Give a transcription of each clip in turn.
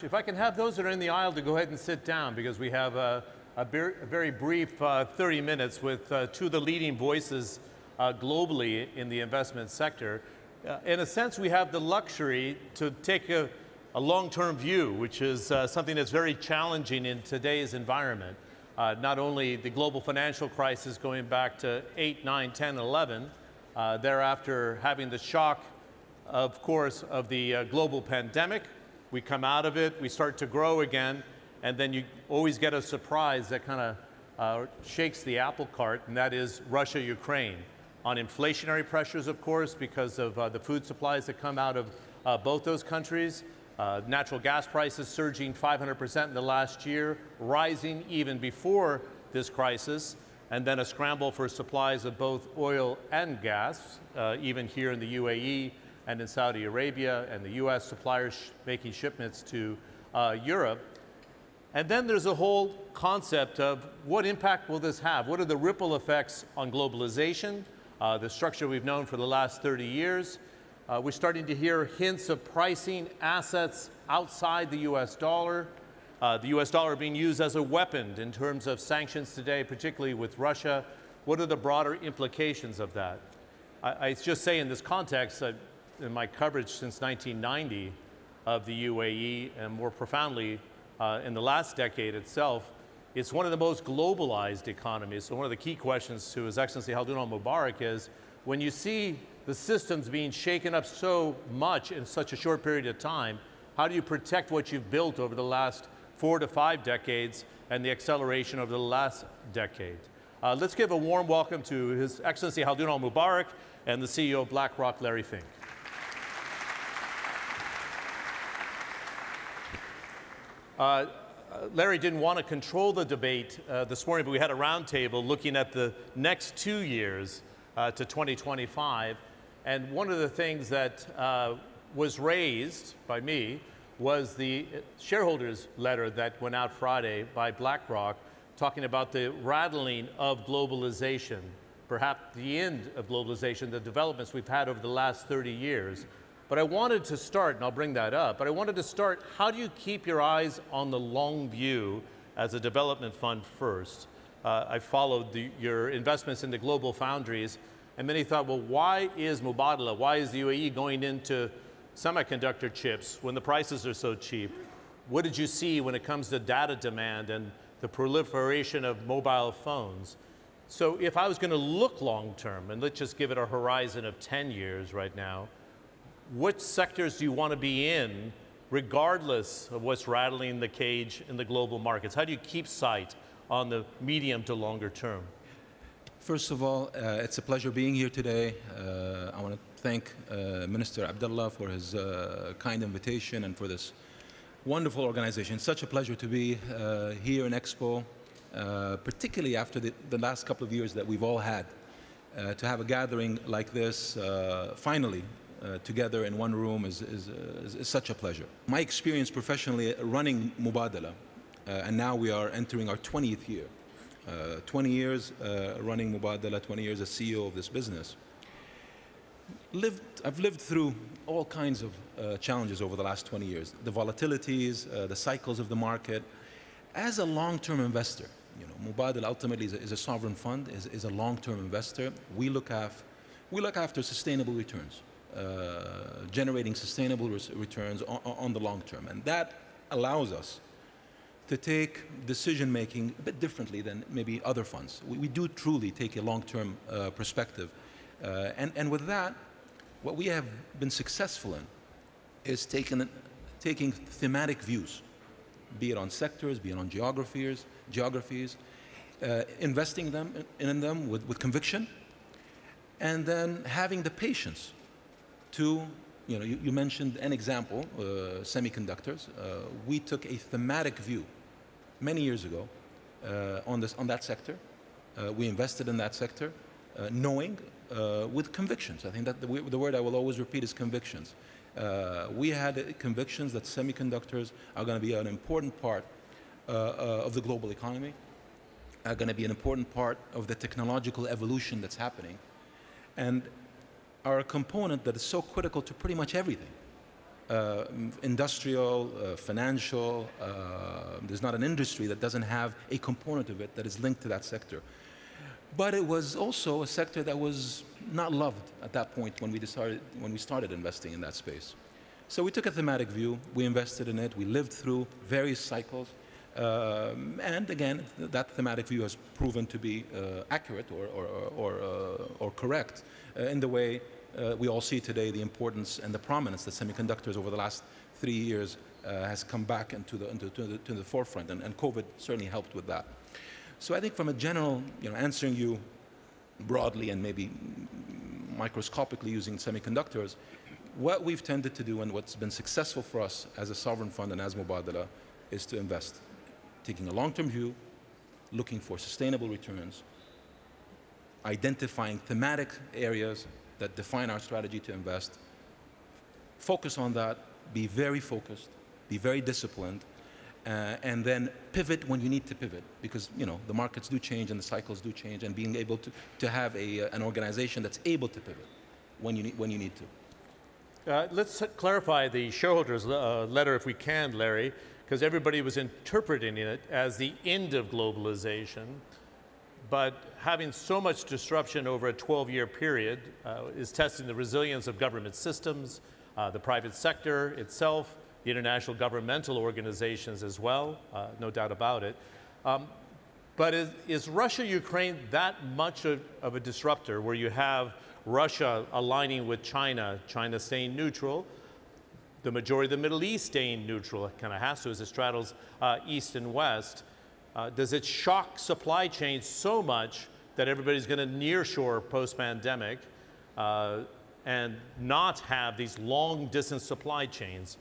If I can have those that are in the aisle to go ahead and sit down, because we have a very brief 30 minutes with two of the leading voices globally in the investment sector. In a sense, we have the luxury to take a long-term view, which is something that's very challenging in today's environment. Not only the global financial crisis going back to 8, 9, 10, 11, thereafter having the shock, of course, of the global pandemic. We come out of it, we start to grow again, and then you always get a surprise that kind of shakes the apple cart, and that is Russia-Ukraine. On inflationary pressures, of course, because of the food supplies that come out of both those countries. Natural gas prices surging 500% in the last year, rising even before this crisis, and then a scramble for supplies of both oil and gas, even here in the UAE, and in Saudi Arabia, and the US suppliers making shipments to Europe. And then there's a whole concept of what impact will this have? What are the ripple effects on globalization, the structure we've known for the last 30 years? We're starting to hear hints of pricing assets outside the US dollar. The US dollar being used as a weapon in terms of sanctions today, particularly with Russia. What are the broader implications of that? I just say in this context, in my coverage since 1990 of the UAE, and more profoundly in the last decade itself, it's one of the most globalized economies. So one of the key questions to His Excellency Khaldoon Mubarak is, when you see the systems being shaken up so much in such a short period of time, how do you protect what you've built over the last 4 to 5 decades and the acceleration over the last decade? Let's give a warm welcome to His Excellency Khaldoon Mubarak and the CEO of Blackrock, Larry Fink. Larry didn't want to control the debate this morning, but we had a roundtable looking at the next 2 years to 2025. And one of the things that was raised by me was the shareholders letter that went out Friday by Blackrock, talking about the rattling of globalization, perhaps the end of globalization, the developments we've had over the last 30 years. But I wanted to start, and I'll bring that up, but I wanted to start, how do you keep your eyes on the long view as a development fund first? I followed your investments into global foundries, and many thought, well, why is Mubadala, why is the UAE going into semiconductor chips when the prices are so cheap? What did you see when it comes to data demand and the proliferation of mobile phones? So if I was going to look long term, and let's just give it a horizon of 10 years right now, which sectors do you want to be in, regardless of what's rattling the cage in the global markets? How do you keep sight on the medium to longer term? First of all, it's a pleasure being here today. I want to thank Minister Abdullah for his kind invitation and for this wonderful organization. It's such a pleasure to be here in Expo, particularly after the last couple of years that we've all had. To have a gathering like this, finally, together in one room is such a pleasure. My experience professionally running Mubadala, and now we are entering our 20th year. 20 years running Mubadala, 20 years as CEO of this business. I've lived through all kinds of challenges over the last 20 years. The volatilities, the cycles of the market. As a long-term investor, you know, Mubadala ultimately is a sovereign fund, is a long-term investor. We look after sustainable returns. Generating sustainable returns on the long term. And that allows us to take decision-making a bit differently than maybe other funds. We do truly take a long-term perspective. And with that, what we have been successful in is taking thematic views, be it on sectors, be it on geographies, investing in them with conviction, and then having the patience to, you know, you mentioned an example, semiconductors. We took a thematic view many years ago on that sector. We invested in that sector, knowing with convictions. I think that the word I will always repeat is convictions. We had convictions that semiconductors are going to be an important part of the global economy, are going to be an important part of the technological evolution that's happening, and are a component that is so critical to pretty much everything. industrial, financial. There's not an industry that doesn't have a component of it that is linked to that sector. But it was also a sector that was not loved at that point when we started investing in that space. So we took a thematic view, we invested in it, we lived through various cycles, and again, that thematic view has proven to be accurate or correct in the way we all see today the importance and the prominence that semiconductors over the last 3 years has come back into the forefront, and COVID certainly helped with that. So I think from a general, answering you broadly and maybe microscopically using semiconductors, what we've tended to do and what's been successful for us as a sovereign fund and as Mubadala is to invest, taking a long-term view, looking for sustainable returns, identifying thematic areas that define our strategy to invest, focus on that, be very focused, be very disciplined, and then pivot when you need to pivot, because the markets do change and the cycles do change, and being able to have an organization that's able to pivot when you need to. Let's clarify the shareholders' letter if we can, Larry, because everybody was interpreting it as the end of globalization, but having so much disruption over a 12-year period is testing the resilience of government systems, the private sector itself, the international governmental organizations as well, no doubt about it. But is Russia-Ukraine that much of a disruptor, where you have Russia aligning with China, China staying neutral, the majority of the Middle East staying neutral? It kind of has to as it straddles East and West. Does it shock supply chains so much that everybody's going to nearshore post-pandemic and not have these long-distance supply chains?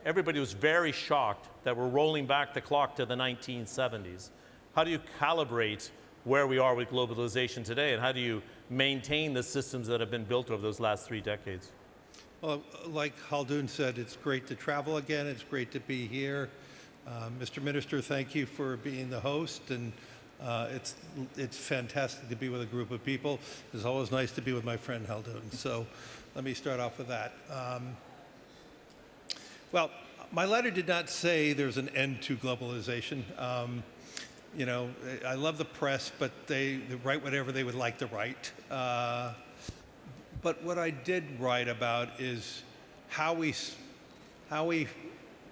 Everybody was very shocked that we're rolling back the clock to the 1970s. How do you calibrate where we are with globalization today, and how do you maintain the systems that have been built over those last 3 decades? Well, like Khaldoon said, it's great to travel again. It's great to be here. Mr. Minister, thank you for being the host, and it's fantastic to be with a group of people. It's always nice to be with my friend Khaldoon. So let me start off with that. Well, my letter did not say there's an end to globalization. I love the press, but they write whatever they would like to write. But what I did write about is how we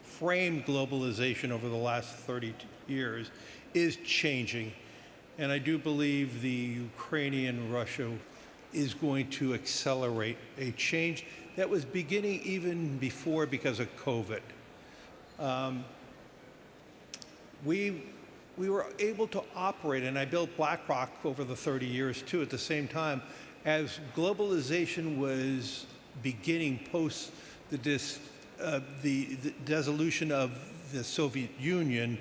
framed globalization over the last 30 years is changing. And I do believe the Ukrainian-Russia is going to accelerate a change that was beginning even before because of COVID. We were able to operate, and I built Blackrock over the 30 years too at the same time, as globalization was beginning post the dissolution of the Soviet Union.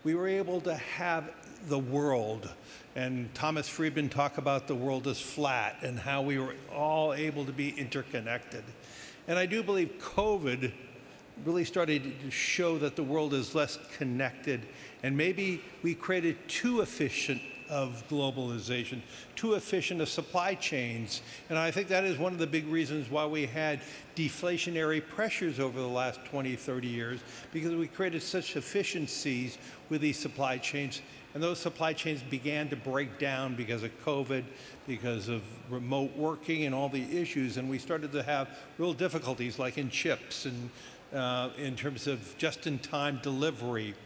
We were able to have the world, and Thomas Friedman talked about the world as flat and how we were all able to be interconnected. And I do believe COVID really started to show that the world is less connected, and maybe we created too efficient of globalization, too efficient of supply chains. And I think that is one of the big reasons why we had deflationary pressures over the last 20, 30 years, because we created such efficiencies with these supply chains. And those supply chains began to break down because of COVID, because of remote working and all the issues. And we started to have real difficulties, like in chips and in terms of just-in-time delivery.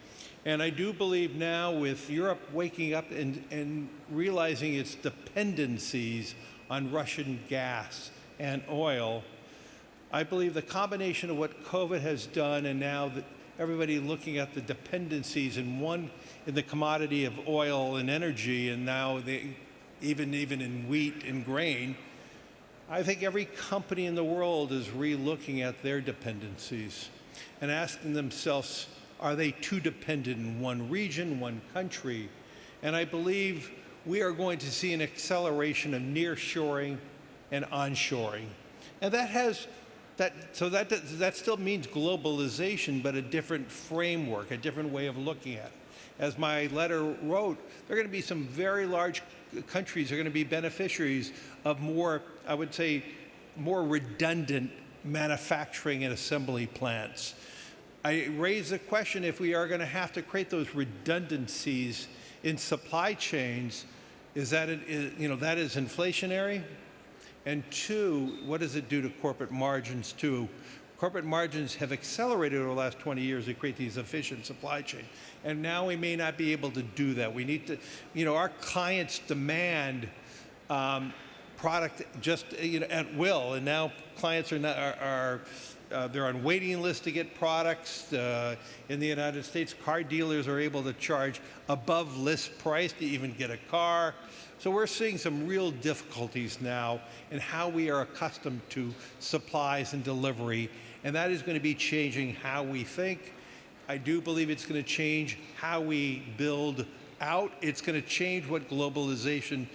And I do believe now, with Europe waking up and realizing its dependencies on Russian gas and oil, I believe the combination of what COVID has done, and now that everybody looking at the dependencies in the commodity of oil and energy, and now even in wheat and grain, I think every company in the world is re-looking at their dependencies and asking themselves, are they too dependent in one region, one country? And I believe we are going to see an acceleration of nearshoring and onshoring. And that still means globalization, but a different framework, a different way of looking at it. As my letter wrote, there are going to be some very large countries are going to be beneficiaries of more, I would say, more redundant manufacturing and assembly plants. I raise the question, if we are going to have to create those redundancies in supply chains, is that that is inflationary? And two, what does it do to corporate margins too? Corporate margins have accelerated over the last 20 years to create these efficient supply chains. And now we may not be able to do that. We need to, our clients demand product just at will, and now clients they're on waiting lists to get products. In the United States, car dealers are able to charge above list price to even get a car. So we're seeing some real difficulties now in how we are accustomed to supplies and delivery, and that is going to be changing how we think. I do believe it's going to change how we build out. It's going to change what globalization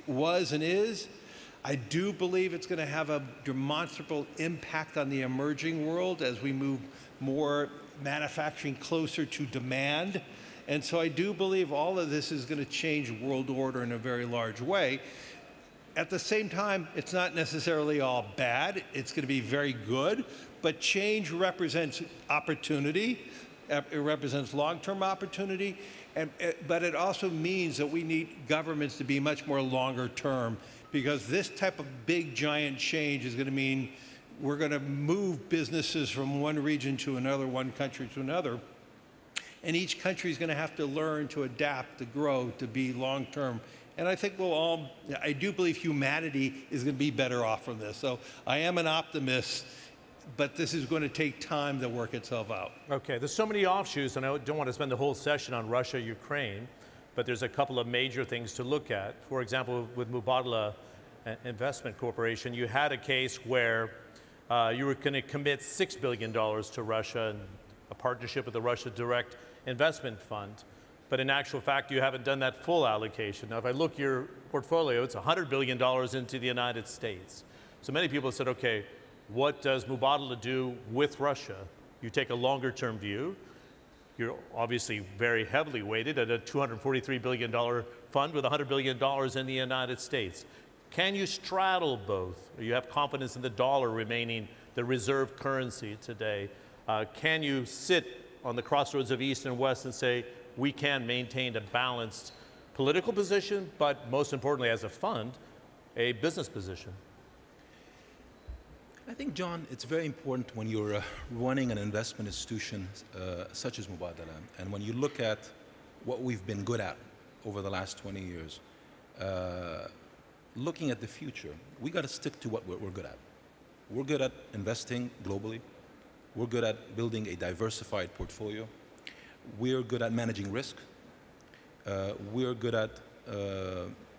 was and is. I do believe it's going to have a demonstrable impact on the emerging world as we move more manufacturing closer to demand. And so I do believe all of this is going to change world order in a very large way. At the same time, it's not necessarily all bad. It's going to be very good. But change represents opportunity. It represents long-term opportunity. But it also means that we need governments to be much more longer term, because this type of big, giant change is going to mean we're going to move businesses from one region to another, one country to another. And each country is going to have to learn to adapt, to grow, to be long-term. And I think I do believe humanity is going to be better off from this. So I am an optimist, but this is going to take time to work itself out. Okay, there's so many offshoots, and I don't want to spend the whole session on Russia, Ukraine, but there's a couple of major things to look at. For example, with Mubadala Investment Corporation, you had a case where you were going to commit $6 billion to Russia in a partnership with the Russia Direct Investment Fund. But in actual fact, you haven't done that full allocation. Now, if I look your portfolio, it's $100 billion into the United States. So many people said, okay, what does Mubadala do with Russia? You take a longer term view. You're obviously very heavily weighted at a $243 billion fund with $100 billion in the United States. Can you straddle both? Or you have confidence in the dollar remaining the reserve currency today? Can you sit on the crossroads of East and West and say, we can maintain a balanced political position, but most importantly, as a fund, a business position? I think, John, it's very important when you're running an investment institution such as Mubadala, and when you look at what we've been good at over the last 20 years, looking at the future, we got to stick to what we're good at. We're good at investing globally. We're good at building a diversified portfolio. We're good at managing risk. We're good at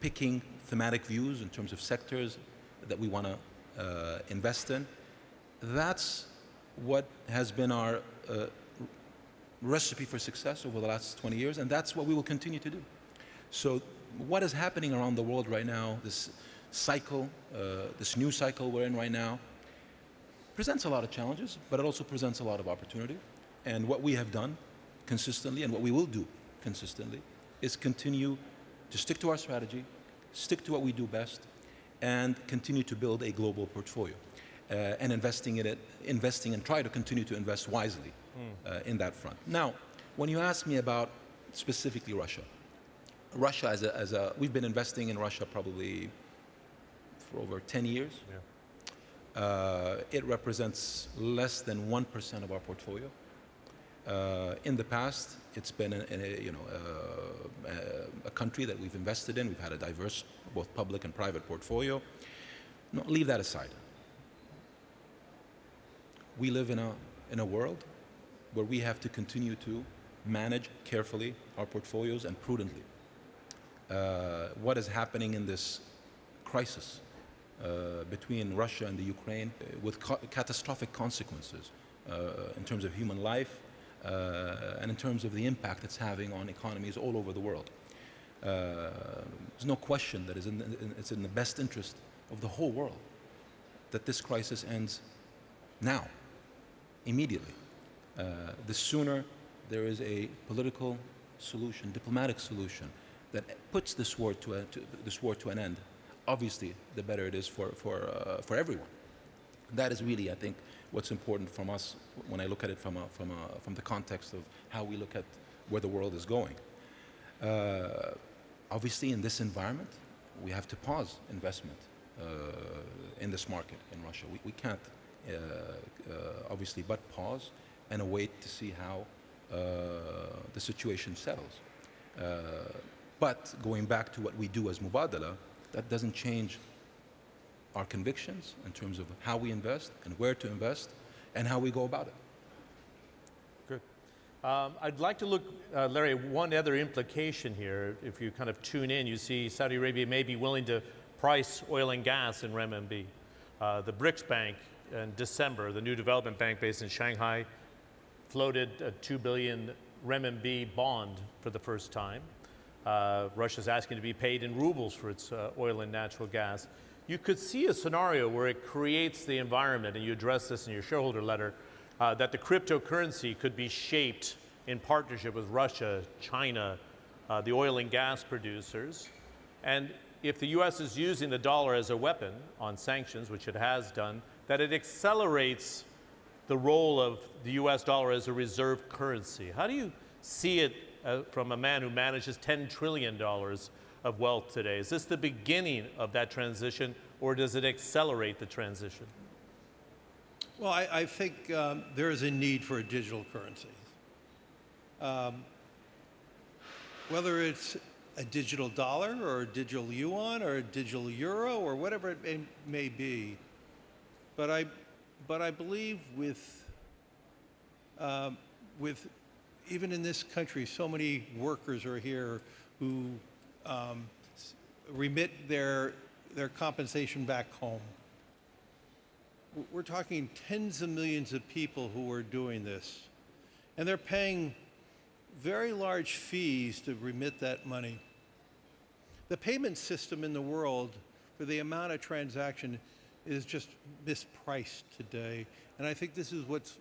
picking thematic views in terms of sectors that we want to invest in. That's what has been our recipe for success over the last 20 years, and that's what we will continue to do. So what is happening around the world right now, this cycle, this new cycle we're in right now, presents a lot of challenges, but it also presents a lot of opportunity. And what we have done consistently, and what we will do consistently, is continue to stick to our strategy, stick to what we do best, and continue to build a global portfolio. And investing and try to continue to invest wisely in that front. Now, when you ask me about specifically Russia, we've been investing in Russia probably for over 10 years. Yeah. It represents less than 1% of our portfolio. In the past, it's been a country that we've invested in. We've had a diverse, both public and private portfolio. No, leave that aside. We live in a world where we have to continue to manage carefully our portfolios and prudently. What is happening in this crisis between Russia and the Ukraine with catastrophic consequences in terms of human life and in terms of the impact it's having on economies all over the world. There's no question that it's in the best interest of the whole world that this crisis ends now, immediately. The sooner there is a political solution, diplomatic solution, that puts this war to an end, obviously, the better it is for everyone. That is really, I think, what's important from us when I look at it from the context of how we look at where the world is going. Obviously, in this environment, we have to pause investment in this market in Russia. We can't, obviously, but pause and await to see how the situation settles. But going back to what we do as Mubadala, that doesn't change our convictions in terms of how we invest and where to invest and how we go about it. Good. I'd like to look, Larry, one other implication here. If you kind of tune in, you see Saudi Arabia may be willing to price oil and gas in renminbi. The BRICS Bank in December, the new development bank based in Shanghai, floated a 2 billion renminbi bond for the first time. Russia's asking to be paid in rubles for its oil and natural gas. You could see a scenario where it creates the environment, and you address this in your shareholder letter, that the cryptocurrency could be shaped in partnership with Russia, China, the oil and gas producers. And if the US is using the dollar as a weapon on sanctions, which it has done, that it accelerates the role of the US dollar as a reserve currency. How do you see it from a man who manages $10 trillion of wealth today? Is this the beginning of that transition, or does it accelerate the transition? Well, I think there is a need for a digital currency. Whether it's a digital dollar or a digital yuan or a digital euro or whatever it may be, but I believe with even in this country, so many workers are here who remit their compensation back home. We're talking tens of millions of people who are doing this, and they're paying very large fees to remit that money. The payment system in the world for the amount of transaction is just mispriced today, and I think this is what's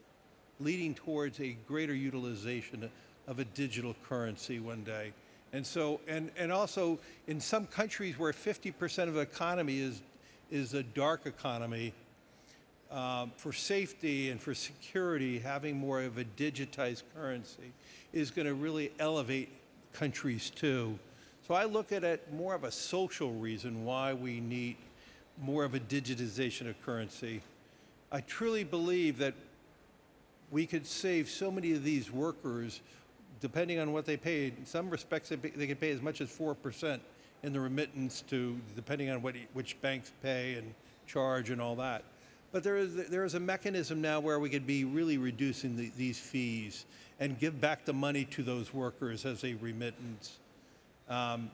leading towards a greater utilization of a digital currency one day. And so, and also in some countries where 50% of the economy is a dark economy, for safety and for security, having more of a digitized currency is going to really elevate countries too. So I look at it more of a social reason why we need more of a digitization of currency. I truly believe that we could save so many of these workers, depending on what they pay. In some respects, they could pay as much as 4% in the remittance to, depending on which banks pay and charge and all that. But there is a mechanism now where we could be really reducing these fees and give back the money to those workers as a remittance. And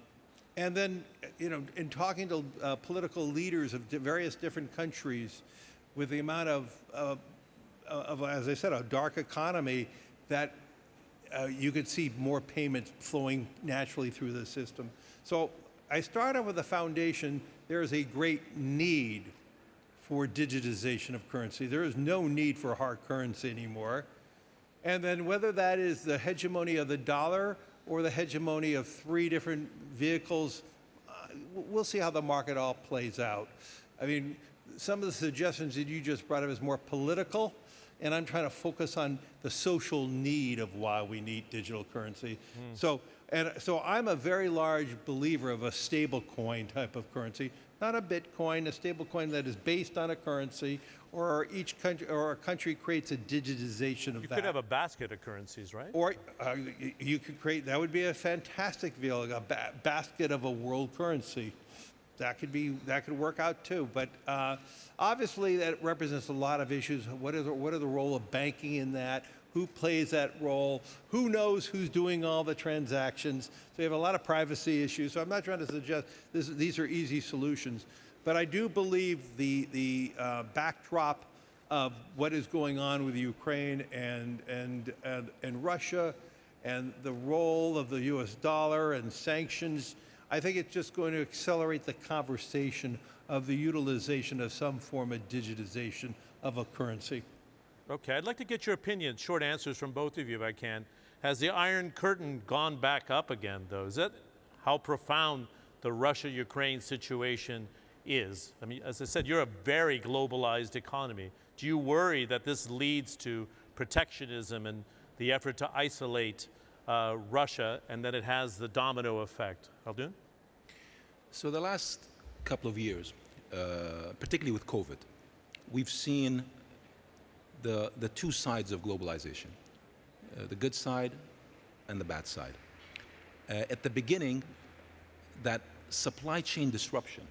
then, you know, in talking to political leaders of various different countries, with the amount of as I said, a dark economy, that you could see more payments flowing naturally through the system. So I started with the foundation. There is a great need for digitization of currency. There is no need for hard currency anymore. And then whether that is the hegemony of the dollar or the hegemony of three different vehicles, we'll see how the market all plays out. I mean, some of the suggestions that you just brought up is more political, and I'm trying to focus on the social need of why we need digital currency. So I'm a very large believer of a stable coin type of currency, not a Bitcoin, a stable coin that is based on a currency, or each country or a country creates a digitization of that. You could have a basket of currencies, right? Or you could create, that would be a fantastic vehicle, a basket of a world currency. That could work out too. But obviously that represents a lot of issues. What are the role of banking in that? Who plays that role? Who knows who's doing all the transactions? So you have a lot of privacy issues. So I'm not trying to suggest these are easy solutions. But I do believe the backdrop of what is going on with Ukraine and Russia, and the role of the U.S. dollar and sanctions, I think it's just going to accelerate the conversation of the utilization of some form of digitization of a currency. Okay, I'd like to get your opinion, short answers from both of you if I can. Has the Iron Curtain gone back up again, though? Is that how profound the Russia-Ukraine situation is? I mean, as I said, you're a very globalized economy. Do you worry that this leads to protectionism and the effort to isolate Russia, and that it has the domino effect? Khaldoon? So the last couple of years, particularly with COVID, we've seen the two sides of globalization, the good side and the bad side. At the beginning, that supply chain disruption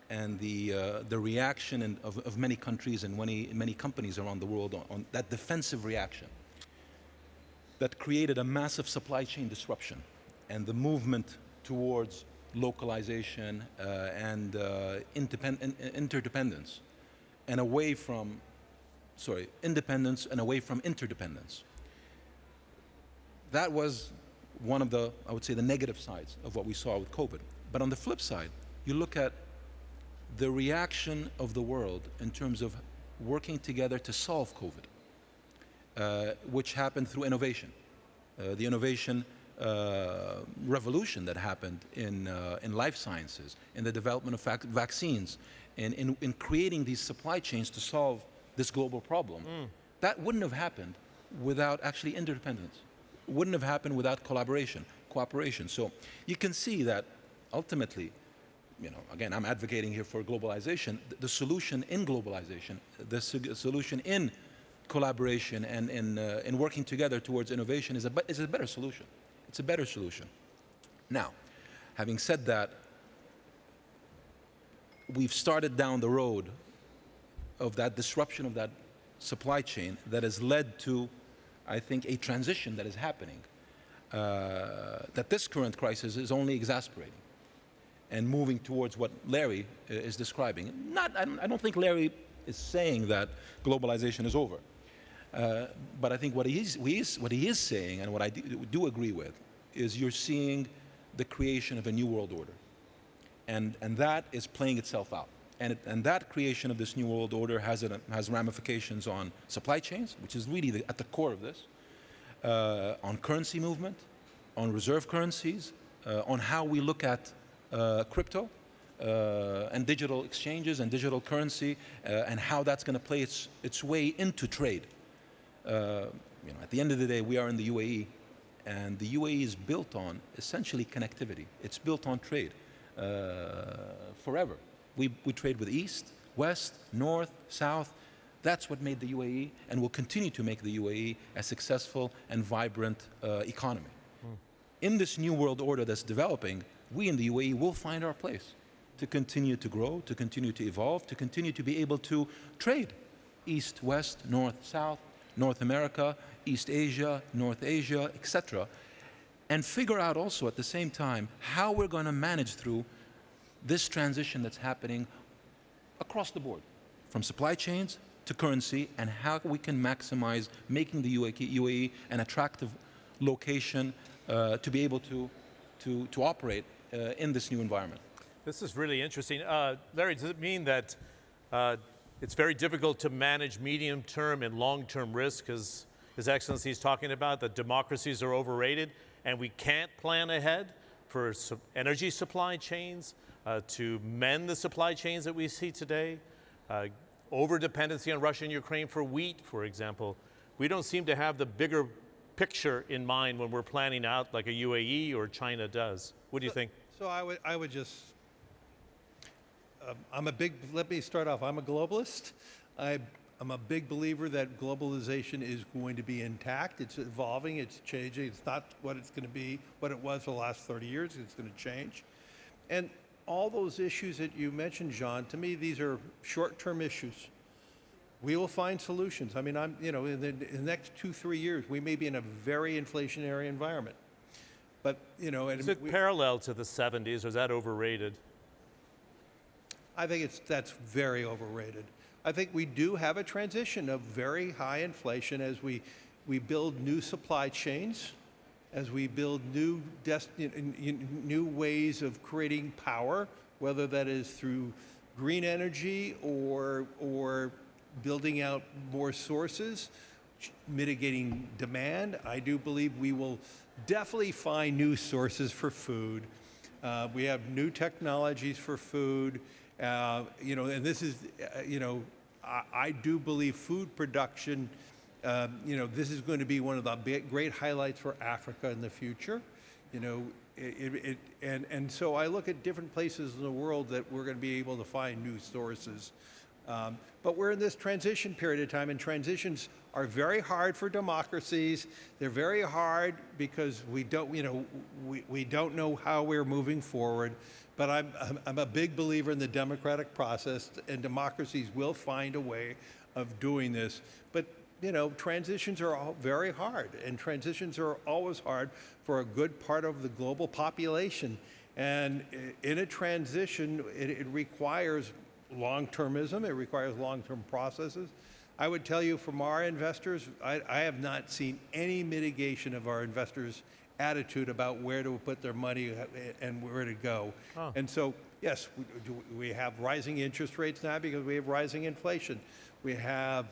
and the reaction of many countries and many companies around the world on that defensive reaction that created a massive supply chain disruption and the movement towards localization and interdependence and away from, independence and away from interdependence. That was one of the, I would say, the negative sides of what we saw with COVID. But on the flip side, you look at the reaction of the world in terms of working together to solve COVID, which happened through innovation. The innovation revolution that happened in life sciences, in the development of vaccines, in creating these supply chains to solve this global problem. That wouldn't have happened without actually interdependence. Wouldn't have happened without collaboration, cooperation. So you can see that ultimately, again, I'm advocating here for globalization. The solution in globalization, the solution in collaboration and in working together towards innovation is a better solution. It's a better solution. Now, having said that, we've started down the road of that disruption of that supply chain that has led to, I think, a transition that is happening, that this current crisis is only exacerbating and moving towards what Larry is describing. I don't think Larry is saying that globalization is over. But I think what he is saying, and what I do agree with, is you're seeing the creation of a new world order. And that is playing itself out. And that creation of this new world order has ramifications on supply chains, which is really at the core of this, on currency movement, on reserve currencies, on how we look at crypto and digital exchanges and digital currency, and how that's going to play its way into trade. At the end of the day, we are in the UAE, and the UAE is built on essentially connectivity. It's built on trade forever. We trade with East, West, North, South. That's what made the UAE and will continue to make the UAE a successful and vibrant economy. In this new world order that's developing, we in the UAE will find our place to continue to grow, to continue to evolve, to continue to be able to trade East, West, North, South, North America, East Asia, North Asia, etc. And figure out also at the same time how we're going to manage through this transition that's happening across the board, from supply chains to currency, and how we can maximize making the UAE an attractive location to be able to operate in this new environment. This is really interesting. Larry, does it mean that it's very difficult to manage medium-term and long-term risk, as His Excellency is talking about, that democracies are overrated and we can't plan ahead for energy supply chains, to mend the supply chains that we see today, over-dependency on Russia and Ukraine for wheat, for example. We don't seem to have the bigger picture in mind when we're planning out like a UAE or China does. What do you think? So I would just, let me start off, I'm a globalist. I'm a big believer that globalization is going to be intact. It's evolving, it's changing. It's not what it's going to be, what it was for the last 30 years. It's going to change. And all those issues that you mentioned, Jean, to me, these are short-term issues. We will find solutions. I mean, in the next 2-3 years, we may be in a very inflationary environment. But, is it parallel to the 70s, or is that overrated? I think that's very overrated. I think we do have a transition of very high inflation as we build new supply chains, as we build new ways of creating power, whether that is through green energy or building out more sources, mitigating demand. I do believe we will definitely find new sources for food. We have new technologies for food. And this is, I do believe food production, this is going to be one of the great highlights for Africa in the future. And so I look at different places in the world that we're going to be able to find new sources. But we're in this transition period of time, and transitions are very hard for democracies. They're very hard because we don't know how we're moving forward. But I'm a big believer in the democratic process, and democracies will find a way of doing this. But transitions are all very hard, and transitions are always hard for a good part of the global population. And in a transition, it requires long-termism, it requires long-term processes. I would tell you from our investors, I have not seen any mitigation of our investors' attitude about where to put their money and where to go. Oh. And so, yes, we have rising interest rates now because we have rising inflation. We have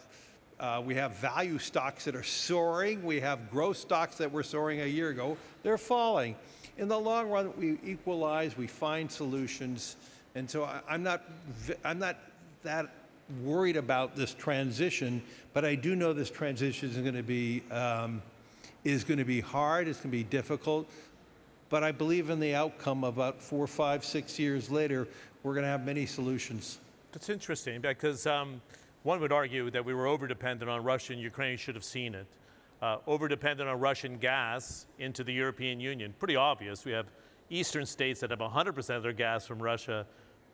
value stocks that are soaring. We have growth stocks that were soaring a year ago. They're falling. In the long run, we equalize, we find solutions. And so I'm not that worried about this transition, but I do know this transition is going to be hard, it's going to be difficult, but I believe in the outcome. About 4, 5, 6 years later, we're going to have many solutions. That's interesting because one would argue that we were over-dependent on Russia, and Ukraine should have seen it. Over-dependent on Russian gas into the European Union. Pretty obvious. We have eastern states that have 100% of their gas from Russia.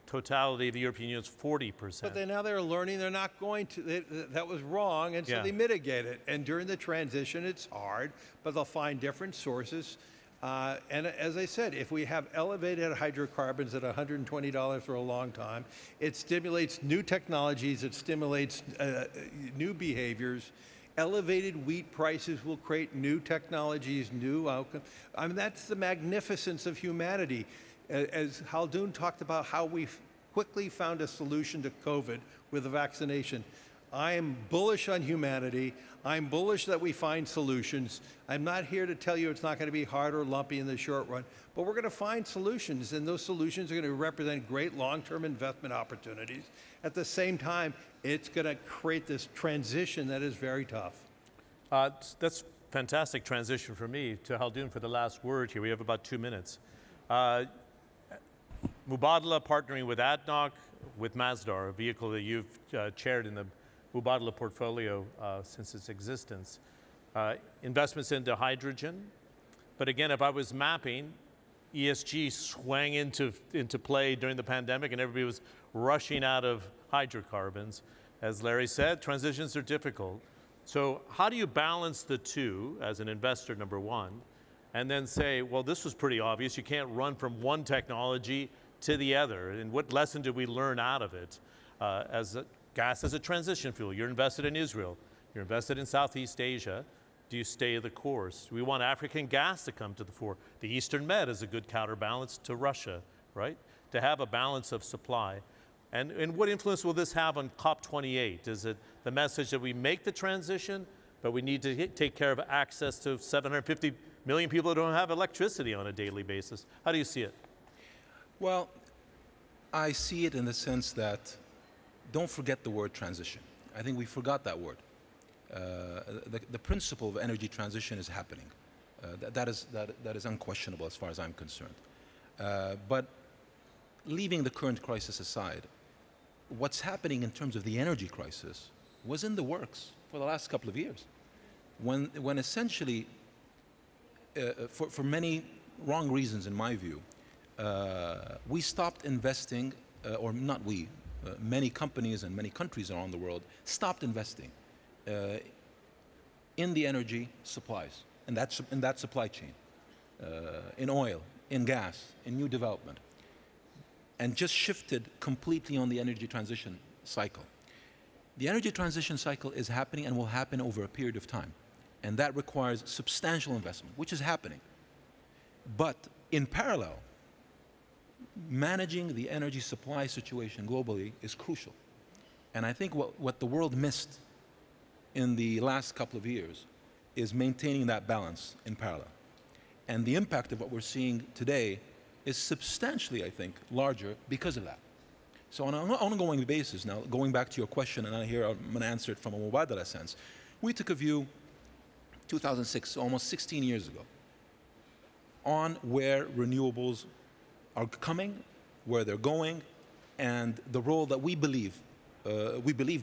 Totality of the European Union is 40%. But now they're learning they're not going to, that was wrong, and so they mitigate it. And during the transition, it's hard, but they'll find different sources. And as I said, if we have elevated hydrocarbons at $120 for a long time, it stimulates new technologies, it stimulates new behaviors. Elevated wheat prices will create new technologies, new outcomes. I mean, that's the magnificence of humanity. As Khaldoon talked about how we quickly found a solution to COVID with a vaccination. I am bullish on humanity. I'm bullish that we find solutions. I'm not here to tell you it's not going to be hard or lumpy in the short run, but we're going to find solutions, and those solutions are going to represent great long-term investment opportunities. At the same time, it's going to create this transition that is very tough. That's fantastic transition for me to Khaldoon for the last word here. We have about 2 minutes. Mubadala partnering with ADNOC, with Masdar, a vehicle that you've chaired in the Mubadala portfolio since its existence. Investments into hydrogen. But again, if I was mapping, ESG swang into play during the pandemic and everybody was rushing out of hydrocarbons. As Larry said, transitions are difficult. So how do you balance the two as an investor, number one, and then say, well, this was pretty obvious. You can't run from one technology to the other. And what lesson did we learn out of it? Gas as a transition fuel. You're invested in Israel. You're invested in Southeast Asia. Do you stay the course? We want African gas to come to the fore. The Eastern Med is a good counterbalance to Russia, right? To have a balance of supply. And what influence will this have on COP28? Is it the message that we make the transition, but we need to take care of access to 750 million people who don't have electricity on a daily basis? How do you see it? Well, I see it in the sense that don't forget the word transition. I think we forgot that word. The principle of energy transition is happening. That is unquestionable as far as I'm concerned. But leaving the current crisis aside, what's happening in terms of the energy crisis was in the works for the last couple of years. When essentially, for many wrong reasons in my view, we stopped investing, or not we, many companies and many countries around the world stopped investing in the energy supplies, in that supply chain, in oil, in gas, in new development, and just shifted completely on the energy transition cycle. The energy transition cycle is happening and will happen over a period of time, and that requires substantial investment, which is happening. But in parallel, managing the energy supply situation globally is crucial. And I think what the world missed in the last couple of years is maintaining that balance in parallel. And the impact of what we're seeing today is substantially, I think, larger because of that. So on an ongoing basis, now going back to your question, and here I'm going to answer it from a Mubadala sense, we took a view 2006, almost 16 years ago, on where renewables are coming, where they're going, and the role that we believe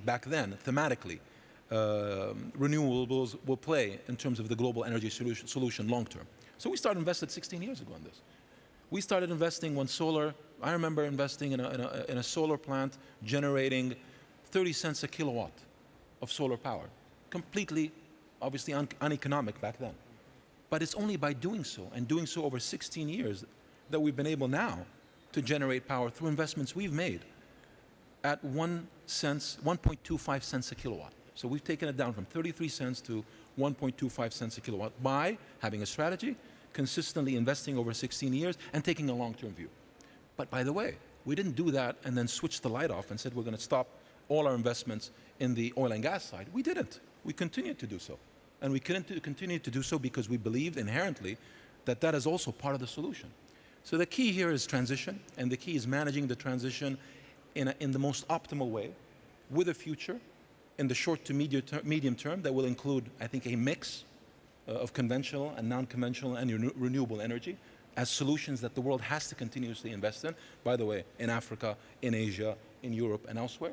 back then, thematically, renewables will play in terms of the global energy solution long term. So we started investing 16 years ago in this. We started investing when solar, I remember investing in a solar plant generating 30 cents a kilowatt of solar power. Completely, obviously uneconomic back then. But it's only by doing so, and doing so over 16 years, that we've been able now to generate power through investments we've made at 1.25 cents a kilowatt. So we've taken it down from 33 cents to 1.25 cents a kilowatt by having a strategy, consistently investing over 16 years, and taking a long-term view. But by the way, we didn't do that and then switch the light off and said we're going to stop all our investments in the oil and gas side. We didn't. We continued to do so. And we continue to do so because we believed inherently that that is also part of the solution. So the key here is transition, and the key is managing the transition in the most optimal way with a future in the short to medium term that will include, I think, a mix of conventional and non-conventional and renewable energy as solutions that the world has to continuously invest in, by the way, in Africa, in Asia, in Europe, and elsewhere,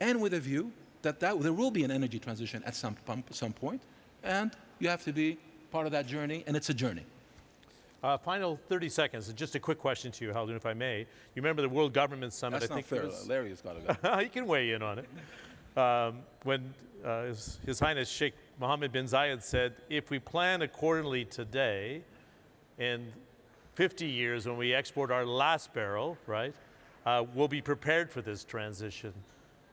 and with a view that there will be an energy transition at some point, and you have to be part of that journey, and it's a journey. Final 30 seconds. Just a quick question to you, Khaldoon, if I may. You remember the World Government Summit? That's I think not fair. Larry has got to go. He can weigh in on it. When His Highness Sheikh Mohammed bin Zayed said, if we plan accordingly today, in 50 years when we export our last barrel, right, we'll be prepared for this transition.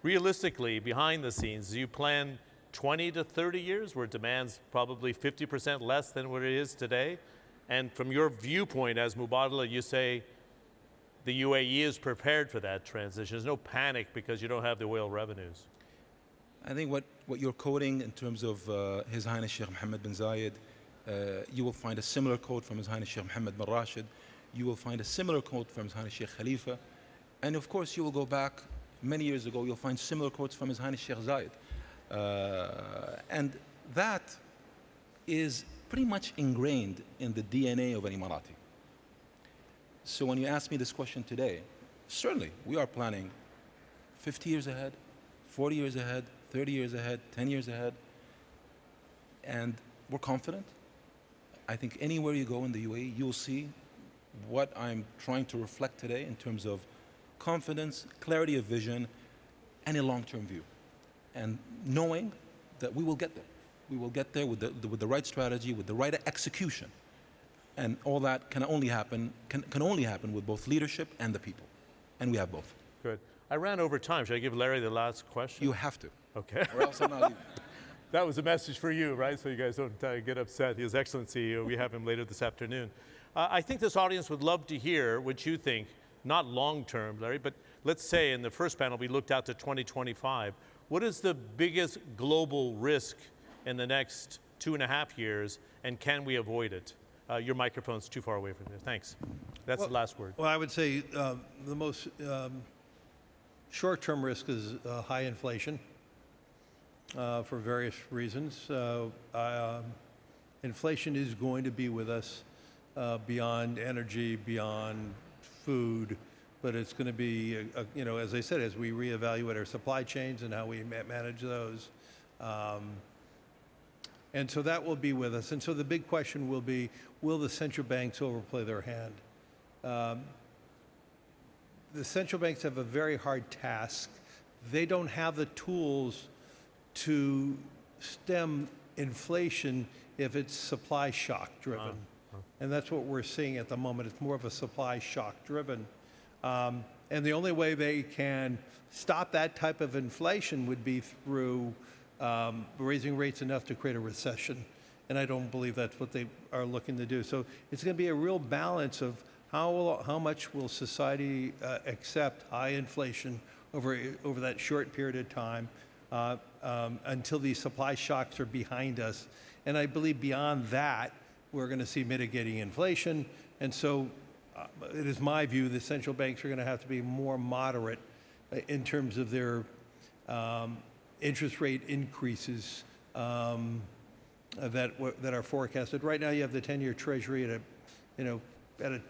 Realistically, behind the scenes, do you plan 20 to 30 years where demand's probably 50% less than what it is today? And from your viewpoint as Mubadala, you say the UAE is prepared for that transition. There's no panic because you don't have the oil revenues. I think what you're quoting in terms of His Highness Sheikh Mohammed bin Zayed, you will find a similar quote from His Highness Sheikh Mohammed bin Rashid. You will find a similar quote from His Highness Sheikh Khalifa. And of course, you will go back many years ago, you'll find similar quotes from His Highness Sheikh Zayed. And that is pretty much ingrained in the DNA of an Emirati. So when you ask me this question today, certainly we are planning 50 years ahead, 40 years ahead, 30 years ahead, 10 years ahead, and we're confident. I think anywhere you go in the UAE, you'll see what I'm trying to reflect today in terms of confidence, clarity of vision, and a long-term view. And knowing that we will get there. We will get there with the right strategy, with the right execution. And all that can only happen with both leadership and the people. And we have both. Good. I ran over time. Should I give Larry the last question? You have to. Okay. Or else I'm not leaving. That was a message for you, right? So you guys don't get upset. His Excellency, we have him later this afternoon. I think this audience would love to hear what you think, not long-term, Larry, but let's say in the first panel we looked out to 2025. What is the biggest global risk in the next 2.5 years, and can we avoid it? Your microphone's too far away from you. Thanks. That's the last word. Well, I would say the most short-term risk is high inflation for various reasons. Inflation is going to be with us beyond energy, beyond food, but it's going to be, as I said, as we reevaluate our supply chains and how we manage those. And so that will be with us. And so the big question will be, will the central banks overplay their hand? The central banks have a very hard task. They don't have the tools to stem inflation if it's supply shock driven. And that's what we're seeing at the moment. It's more of a supply shock driven. And the only way they can stop that type of inflation would be through raising rates enough to create a recession. And I don't believe that's what they are looking to do. So it's going to be a real balance of how much will society accept high inflation over that short period of time until these supply shocks are behind us. And I believe beyond that, we're going to see mitigating inflation. And so it is my view that central banks are going to have to be more moderate in terms of their interest rate increases that are forecasted. Right now, you have the 10-year Treasury at a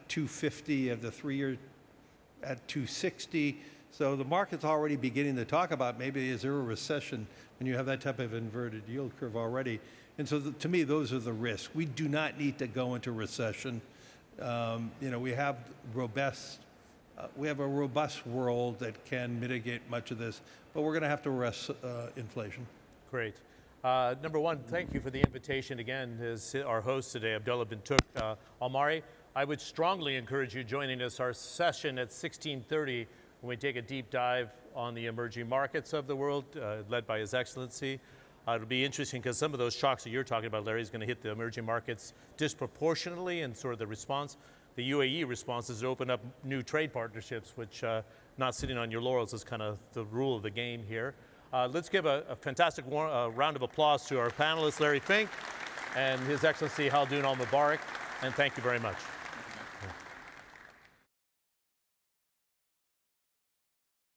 250, you have the 3-year at 260. So the market's already beginning to talk about maybe is there a recession when you have that type of inverted yield curve already. And so to me, those are the risks. We do not need to go into recession. We have a robust world that can mitigate much of this, but we're going to have to arrest inflation. Great. Number one, thank you for the invitation again as our host today, Abdullah bin Tuk Almari. I would strongly encourage you joining us our session at 16:30 when we take a deep dive on the emerging markets of the world, led by His Excellency. It'll be interesting because some of those shocks that you're talking about, Larry, is going to hit the emerging markets disproportionately, and sort of the response. The UAE response is to open up new trade partnerships, which not sitting on your laurels is kind of the rule of the game here. Let's give a fantastic round of applause to our panelists, Larry Fink and His Excellency Khaldoon Al Mubarak, and thank you very much.